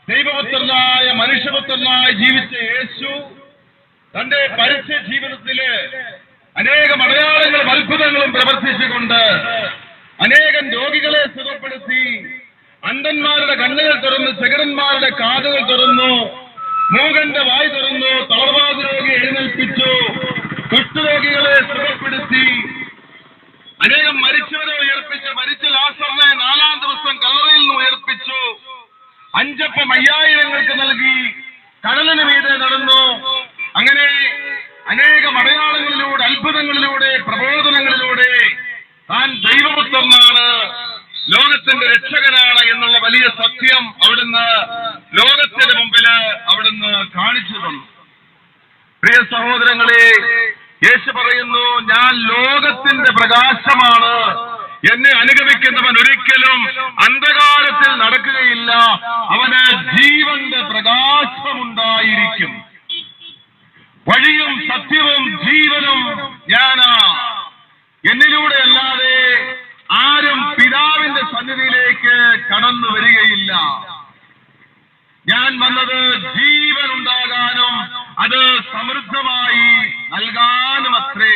ദൈവപുത്രനായ മനുഷ്യപുത്രനായി ജീവിച്ച യേശു തന്റെ പരസ്യ ജീവിതത്തില് അനേകം അടയാളങ്ങളും അത്ഭുതങ്ങളും പ്രവർത്തിച്ചുകൊണ്ട് അനേകം രോഗികളെ സുഖപ്പെടുത്തി, അന്ധന്മാരുടെ കണ്ണുകൾ തുറന്നു, ചെകിടന്മാരുടെ കാതുകൾ തുറന്നു, മൂകന്റെ വായ് തുറന്നു, തളർവാദ രോഗി എഴുന്നേൽപ്പിച്ചു, കുഷ്ഠരോഗികളെ സുഖപ്പെടുത്തി, അനേകം മരിച്ചവരെ ഉയർപ്പിച്ച്, മരിച്ച ലാസറിനെ 4-ാം ദിവസം കല്ലറയിൽ നിന്ന് ഉയർപ്പിച്ചു, 5 അപ്പം 5000 നൽകി, കടലിന് മീതെ നടന്നു. അങ്ങനെ അനേകം അടയാളങ്ങളിലൂടെ, അത്ഭുതങ്ങളിലൂടെ, പ്രബോധനങ്ങളിലൂടെ താൻ ദൈവപുത്രനാണ്, ലോകത്തിന്റെ രക്ഷകനാണ് എന്നുള്ള വലിയ സത്യം അവിടുന്ന് ലോകത്തിന്റെ മുമ്പിൽ അവിടുന്ന് കാണിച്ചു തന്നു. പ്രിയ സഹോദരങ്ങളെ, യേശു പറയുന്നു, ഞാൻ ലോകത്തിന്റെ പ്രകാശമാണ്, എന്നെ അനുഗമിക്കുന്നവൻ ഒരിക്കലും അന്ധകാരത്തിൽ നടക്കുകയില്ല, അവന് ജീവന്റെ പ്രകാശമുണ്ടായിരിക്കും. വഴിയും സത്യവും ജീവനും ഞാനാ, എന്നിലൂടെ അല്ലാതെ ആരും പിതാവിന്റെ സന്നിധിയിലേക്ക് കടന്നു വരികയില്ല. ഞാൻ വന്നത് ജീവൻ ഉണ്ടാകാനും അത് സമൃദ്ധമായി നൽകാനും അത്രേ.